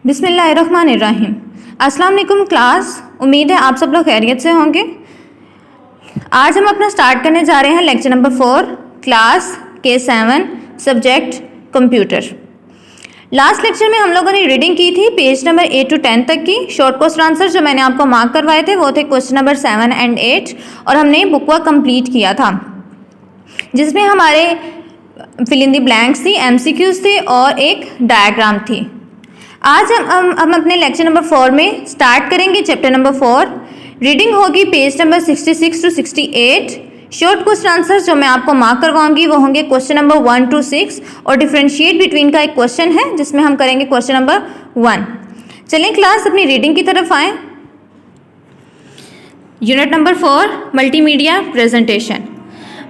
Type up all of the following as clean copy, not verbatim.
बिस्मिल्लाहिर्रहमानिर्रहीम। अस्सलाम वालेकुम क्लास, उम्मीद है आप सब लोग खैरियत से होंगे। आज हम अपना स्टार्ट करने जा रहे हैं lecture number 4 class K7 subject computer. Last lecture में हम लोगों ने रीडिंग की थी पेज नंबर 8 to 10 तक की। शॉर्ट क्वेश्चन आंसर जो मैंने आपको मार्क करवाए थे वो थे क्वेश्चन नंबर 7 and 8 और हमने बुक वर्क कंप्लीट किया था जिसमें हमारे फिल इन द ब्लैंक्स थी, MCQs थे और एक डायग्राम थी। आज हम अपने लेक्चर नंबर 4 में स्टार्ट करेंगे चैप्टर नंबर 4। रीडिंग होगी page number 66 to 68। Short question answer जो मैं आपको मार्क करवाऊंगी वो होंगे क्वेश्चन नंबर 1 to 6 और डिफरेंशिएट बिटवीन का एक क्वेश्चन है जिसमें हम करेंगे क्वेश्चन नंबर 1। चलें क्लास अपनी रीडिंग की तरफ आएँ। Unit number 4 multimedia presentation.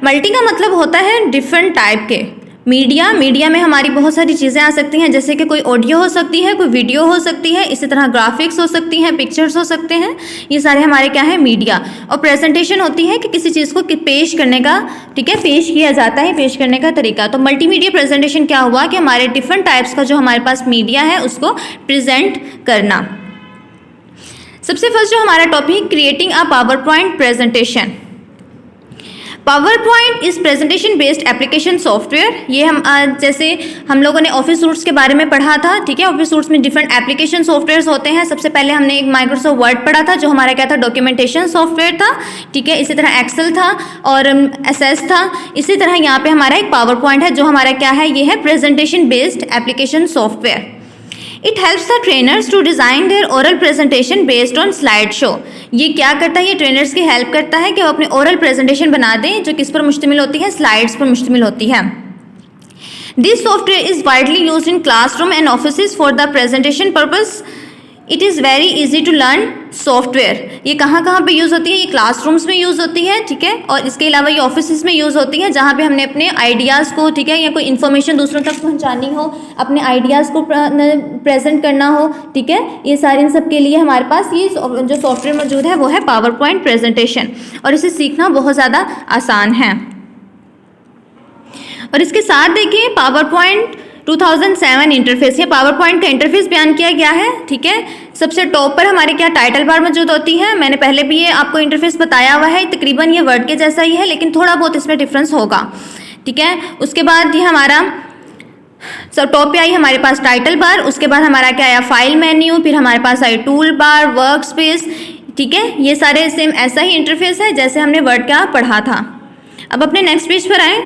Multi का मतलब होता है डिफरेंट टाइप के। मीडिया में हमारी बहुत सारी चीज़ें आ सकती हैं, जैसे कि कोई ऑडियो हो सकती है, कोई वीडियो हो सकती है, इसी तरह ग्राफिक्स हो सकती हैं, पिक्चर्स हो सकते हैं। ये सारे हमारे क्या है, मीडिया। और प्रेजेंटेशन होती है कि किसी चीज़ को पेश करने का, ठीक है, पेश किया जाता है, पेश करने का तरीका। तो मल्टीमीडिया प्रेजेंटेशन क्या हुआ कि हमारे डिफरेंट टाइप्स का जो हमारे पास मीडिया है उसको प्रेजेंट करना। सबसे फर्स्ट जो हमारा topic creating a power point presentation. Power point इस प्रेजेंटेशन बेस्ड एप्लीकेशन सॉफ्टवेयर। ये हम जैसे हम लोगों ने ऑफिस सूट्स के बारे में पढ़ा था, ठीक है। ऑफिस सूट्स में डिफरेंट एप्लीकेशन सॉफ्टवेयर्स होते हैं। सबसे पहले हमने एक माइक्रोसॉफ्ट वर्ड पढ़ा था जो हमारा क्या था, डॉक्यूमेंटेशन सॉफ्टवेयर था, ठीक है। इसी तरह एक्सेल था और एसएस था। इसी तरह यहाँ पे हमारा एक पावर पॉइंट है जो हमारा क्या है, ये है presentation based application software. It helps the trainers to design their oral presentation based on slide show. ये क्या करता है, ये ट्रेनर्स की हेल्प करता है कि वो अपने ओरल प्रेजेंटेशन बना दें जो किस पर मुश्तमिल होती है, स्लाइड्स पर मुश्तमिल होती है। This software is widely used in classroom and offices for the presentation purpose. It is very easy to learn software. ये कहाँ पे यूज़ होती है, ये क्लासरूम्स में यूज़ होती है, ठीक है। और इसके अलावा ये ऑफिस में यूज़ होती है जहाँ पे हमने अपने आइडियाज़ को, ठीक है, या कोई इन्फॉर्मेशन दूसरों तक पहुँचानी हो, अपने आइडियाज़ को प्रेजेंट करना हो, ठीक है। ये सारे इन सब के लिए हमारे पास ये जो सॉफ्टवेयर मौजूद है वो है पावर पॉइंट प्रेजेंटेशन और इसे सीखना बहुत ज़्यादा आसान है। और इसके साथ देखिए पावर पॉइंट 2007 इंटरफेस, ये पावर पॉइंट का इंटरफेस बयान किया गया है, ठीक है। सबसे टॉप पर हमारे क्या टाइटल बार मौजूद होती है। मैंने पहले भी ये आपको इंटरफेस बताया हुआ है, तकरीबन ये वर्ड के जैसा ही है लेकिन थोड़ा बहुत इसमें डिफरेंस होगा, ठीक है। उसके बाद ये हमारा टॉप पे आई हमारे पास टाइटल बार, उसके बाद हमारा क्या आया, फाइल मेन्यू, फिर हमारे पास I tool bar, work space, ठीक है। ये सारे सेम ऐसा ही इंटरफेस है जैसे हमने वर्ड का पढ़ा था। अब अपने नेक्स्ट पेज पर आए।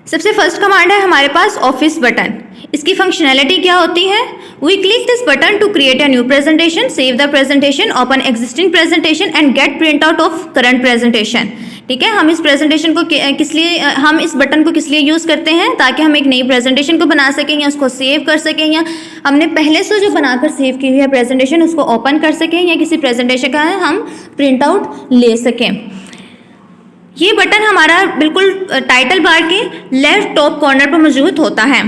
सबसे फर्स्ट कमांड है हमारे पास ऑफिस बटन। इसकी फंक्शनैलिटी क्या होती है, we click this button to create a new presentation, save the presentation, open existing presentation and get print out of current presentation, ठीक है। हम इस प्रेजेंटेशन को हम इस बटन को किस लिए यूज़ करते हैं, ताकि हम एक नई प्रेजेंटेशन को बना सकें या उसको सेव कर सकें, या हमने पहले से जो बनाकर सेव की हुई है प्रेजेंटेशन उसको ओपन कर सकें, या किसी प्रेजेंटेशन का हम प्रिंट आउट ले सकें। ये बटन हमारा बिल्कुल टाइटल बार के लेफ्ट टॉप कॉर्नर पर मौजूद होता है।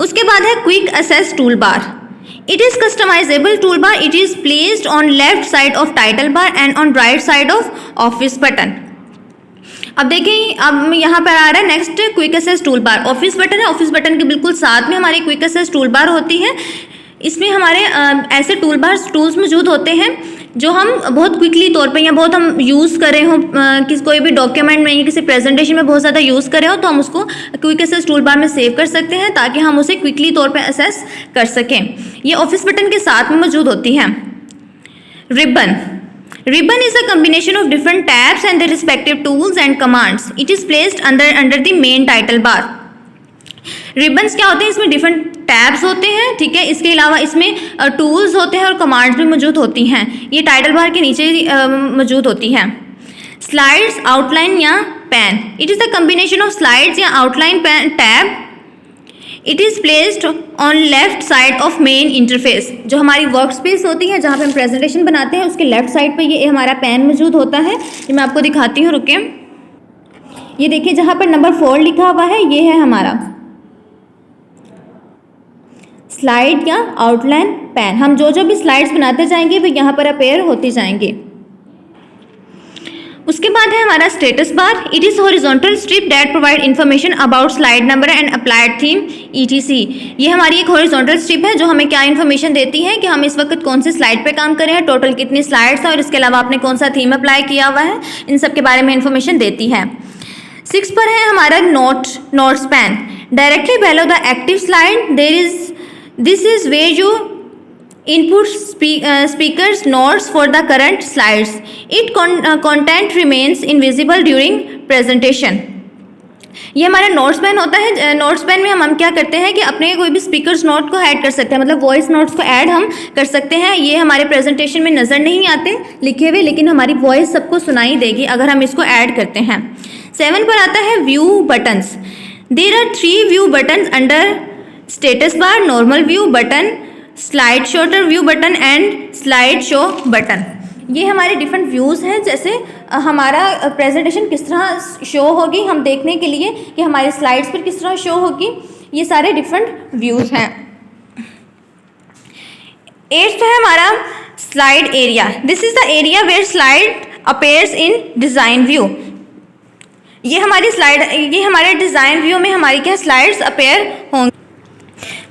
उसके बाद है quick access tool bar. It is customisable tool bar. It is placed on left side of title bar and on right side of office button. अब देखें, अब यहाँ पर आ रहा है next quick access tool bar. Office button है, office button के बिल्कुल साथ में हमारी क्विक एक्सेस टूल बार होती है। इसमें हमारे ऐसे टूल्स मौजूद होते हैं जो हम बहुत क्विकली तौर पे या बहुत हम यूज़ कर रहे हो, कोई भी डॉक्यूमेंट में या किसी प्रेजेंटेशन में बहुत ज़्यादा यूज़ कर रहे हो तो हम उसको क्विक एक्सेस टूल बार में सेव कर सकते हैं ताकि हम उसे क्विकली तौर पे एक्सेस कर सकें। ये ऑफिस बटन के साथ में मौजूद होती है। Ribbon is a combination of different tabs and their respective tools and commands. It is placed under the main title bar. Ribbons क्या होते हैं, इसमें डिफरेंट टैब्स होते हैं, ठीक है। इसके अलावा इसमें टूल्स होते हैं और कमांड्स भी मौजूद होती हैं। ये टाइटल बार के नीचे मौजूद होती हैं। स्लाइड्स, आउटलाइन या pane. It is the combination of slides या outline pane tab. It is placed on left side of main interface. जो हमारी वर्क स्पेस होती है जहाँ पे हम प्रेजेंटेशन बनाते हैं उसके लेफ्ट साइड पे ये हमारा पेन मौजूद होता है। ये मैं आपको दिखाती हूँ, रुके। ये देखिए जहाँ पर नंबर 4 लिखा हुआ है ये है हमारा स्लाइड या आउटलाइन पेन। हम जो भी स्लाइड्स बनाते जाएंगे वो यहाँ पर अपेयर होती जाएंगे। उसके बाद है हमारा status bar. It is horizontal strip that provide information about slide number and applied theme ETC। ये हमारी एक हॉरिजॉन्टल स्ट्रिप है जो हमें क्या इन्फॉर्मेशन देती है कि हम इस वक्त कौन सी स्लाइड पे काम कर रहे हैं, टोटल कितनी स्लाइड्स हैं और इसके अलावा आपने कौन सा थीम अप्लाई किया हुआ है, इन सब के बारे में इन्फॉर्मेशन देती है। 6 पर है हमारा note span. Directly below the active slide this is way you input speakers notes for the current slides. It content remains invisible during presentation. ये हमारा नोट्स पेन होता है। नोट्स पेन में हम क्या करते हैं कि अपने कोई भी स्पीकर्स नोट को ऐड कर सकते हैं, मतलब वॉइस नोट्स को ऐड हम कर सकते हैं। ये हमारे प्रेजेंटेशन में नज़र नहीं आते लिखे हुए, लेकिन हमारी वॉइस सबको सुनाई देगी अगर हम इसको ऐड करते हैं। 7 पर आता है view buttons. There are 3 view buttons under status bar: normal view button, slide sorter view button and slide show button. ये हमारे डिफरेंट व्यूज़ हैं, जैसे हमारा प्रेजेंटेशन किस तरह शो होगी हम देखने के लिए कि हमारे स्लाइड्स पर किस तरह शो होगी, ये सारे डिफरेंट व्यूज़ हैं। 8th है हमारा slide area. This is the area where slide appears in design view. ये हमारे डिज़ाइन व्यू में हमारी क्या स्लाइड्स अपेयर होंगी।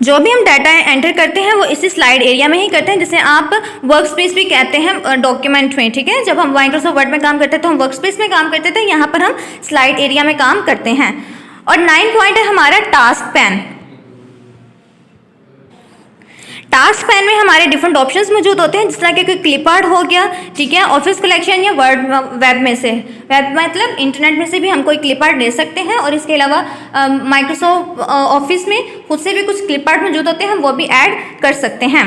जो भी हम डाटा एंटर करते हैं वो इसी स्लाइड एरिया में ही करते हैं, जिसे आप वर्क स्पेस भी कहते हैं डॉक्यूमेंट में, ठीक है। जब हम माइक्रोसॉफ्ट वर्ड में काम करते थे तो हम वर्क स्पेस में काम करते थे, यहाँ पर हम स्लाइड एरिया में काम करते हैं। और 9 पॉइंट है हमारा टास्क पैन। टास्क पैन में हमारे डिफरेंट ऑप्शंस मौजूद होते हैं, जिस तरह के कोई क्लिप आर्ट हो गया, ठीक है, ऑफिस कलेक्शन या वर्ड वेब में से, वेब मतलब इंटरनेट में से भी हम कोई क्लिप आर्ट ले सकते हैं। और इसके अलावा माइक्रोसॉफ्ट ऑफिस में खुद से भी कुछ क्लिप आर्ट मौजूद होते हैं, हम वो भी ऐड कर सकते हैं।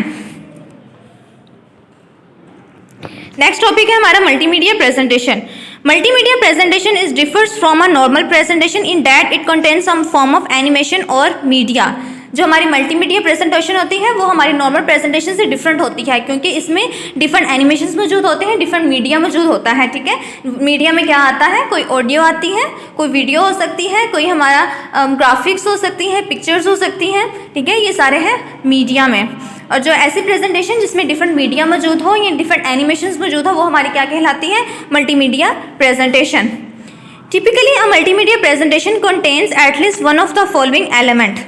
नेक्स्ट टॉपिक है हमारा multimedia presentation. Multimedia presentation is differs from a normal presentation in that it contains some form of animation और मीडिया। जो हमारी मल्टीमीडिया प्रेजेंटेशन होती है वो हमारी नॉर्मल प्रेजेंटेशन से डिफरेंट होती है, क्योंकि इसमें डिफरेंट एनिमेशंस मौजूद होते हैं, डिफरेंट मीडिया मौजूद होता है, ठीक है। मीडिया में क्या आता है, कोई ऑडियो आती है, कोई वीडियो हो सकती है, कोई हमारा ग्राफिक्स हो सकती है, पिक्चर्स हो सकती हैं, ठीक है, ये सारे हैं मीडिया में। और जो ऐसी प्रेजेंटेशन जिसमें डिफरेंट मीडिया मौजूद हो या डिफरेंट एनिमेशंस मौजूद हो वो हमारी क्या कहलाती है, multimedia presentation. Typically a multimedia presentation contains at least one of the following element: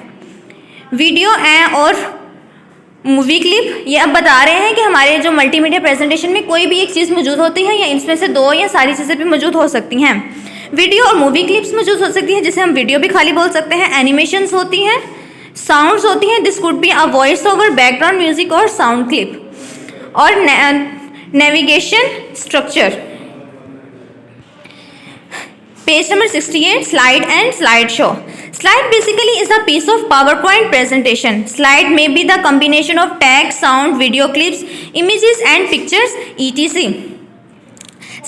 video और मूवी क्लिप। ये अब बता रहे हैं कि हमारे जो मल्टीमीडिया प्रेजेंटेशन में कोई भी एक चीज़ मौजूद होती है या इसमें से 2 या सारी चीज़ें भी मौजूद हो सकती हैं। वीडियो और मूवी क्लिप्स मौजूद हो सकती हैं, जिसे हम वीडियो भी खाली बोल सकते हैं। एनिमेशंस होती हैं, साउंड्स होती हैं, this could be a voice over, background music और साउंड क्लिप। और navigation structure. Page number 68, slide and slide show. Slide basically is a piece of PowerPoint presentation. Slide may be the combination of text, sound, video clips, images and pictures, etc.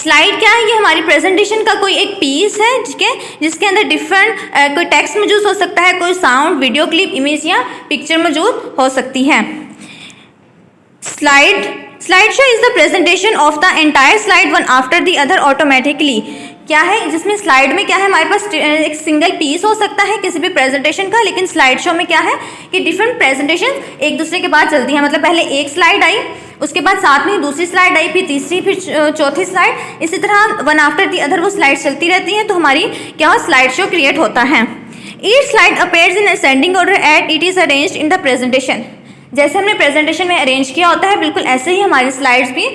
Slide क्या है, ये हमारी presentation का कोई एक piece है, ठीक है, जिसके अंदर डिफरेंट कोई टेक्स्ट मौजूद हो सकता है, कोई साउंड, वीडियो क्लिप, इमेज या पिक्चर मौजूद हो सकती है। Slide show is the presentation of the entire slide one after the other automatically. क्या है, जिसमें स्लाइड में क्या है, हमारे पास एक सिंगल पीस हो सकता है किसी भी प्रेजेंटेशन का, लेकिन स्लाइड शो में क्या है कि डिफरेंट प्रेजेंटेशन एक दूसरे के बाद चलती हैं। मतलब पहले एक स्लाइड आई, उसके बाद साथ में दूसरी स्लाइड आई, फिर तीसरी, फिर चौथी स्लाइड, इसी तरह वन आफ्टर दी अदर वो स्लाइड चलती रहती हैं, तो हमारी क्या स्लाइड शो क्रिएट होता है। Each slide appears in ascending order at it is arranged in the presentation. जैसे हमने प्रेजेंटेशन में अरेंज किया होता है, बिल्कुल ऐसे ही हमारी स्लाइड्स भी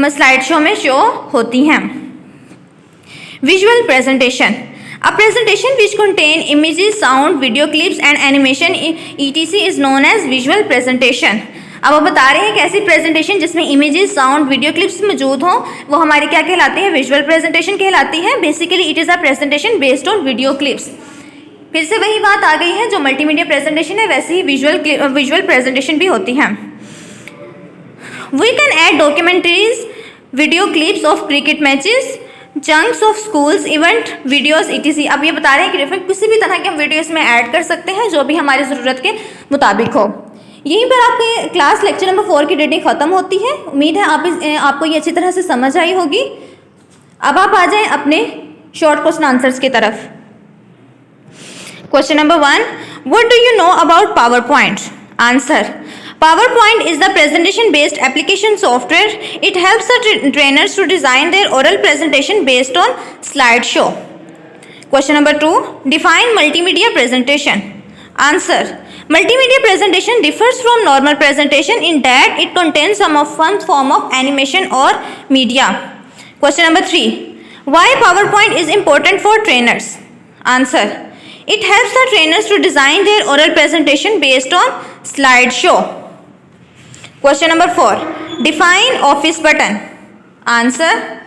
स्लाइड शो में शो होती हैं। Visual presentation. A presentation which contain images, sound, video clips and animation etc. is known as visual presentation. अब वो बता रहे हैं कि ऐसी प्रेजेंटेशन जिसमें इमेजेस, साउंड, वीडियो क्लिप्स मौजूद हों वो हमारी क्या कहलाती है, विजुअल प्रेजेंटेशन कहलाती है। Basically it is a presentation based on video clips. फिर से वही बात आ गई है, जो मल्टीमीडिया प्रेजेंटेशन है वैसे ही विजुअल प्रेजेंटेशन भी होती है। We can add documentaries, video clips of cricket matches, chunks of schools event videos etc. अब ये बता रहे हैं कि डिफरेंट किसी भी तरह के हम वीडियोस में ऐड कर सकते हैं जो भी हमारी ज़रूरत के मुताबिक हो। यहीं पर आपकी क्लास लेक्चर नंबर 4 की रीडिंग ख़त्म होती है। उम्मीद है आपको ये अच्छी तरह से समझ आई होगी। अब आप आ जाएं अपने शॉर्ट क्वेश्चन आंसर्स की तरफ। Question number 1, what do you know about power point? Answer: PowerPoint is the presentation-based application software. It helps the trainers to design their oral presentation based on slideshow. Question number 2. Define multimedia presentation. Answer. Multimedia presentation differs from normal presentation in that it contains some form of animation or media. Question number 3. Why PowerPoint is important for trainers? Answer. It helps the trainers to design their oral presentation based on slideshow. Question number 4. Define office button. Answer.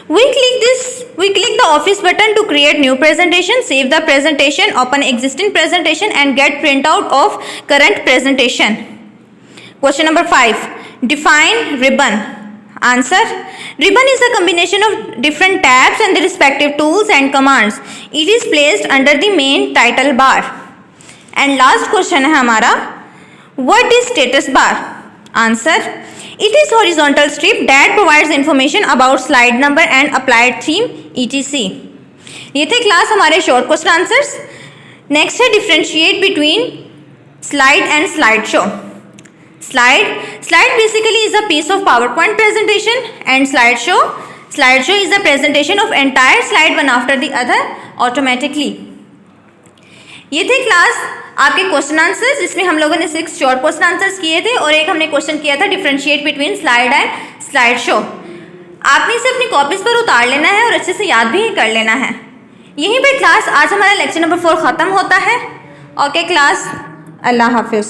We click the office button to create new presentation, save the presentation, open existing presentation and get printout of current presentation. Question number 5. Define ribbon. Answer. Ribbon is a combination of different tabs and the respective tools and commands. It is placed under the main title bar. And last question है हमारा, what is status bar? Answer. It is horizontal strip that provides information about slide number and applied theme etc. ये थे class हमारे short question answers. Next है differentiate between slide and slide show. Slide basically is a piece of PowerPoint presentation and slideshow is the presentation of entire slide one after the other automatically. ये थे class आपके question answers, जिसमें हम लोगों ने 6 short question answers किए थे और एक हमने क्वेश्चन किया था differentiate between slide and slide show. आपने इसे अपनी कॉपीज पर उतार लेना है और अच्छे से याद भी कर लेना है. यहीं पे क्लास आज हमारा लेक्चर नंबर 4 ख़त्म होता है. ओके क्लास, अल्लाह हाफिज़.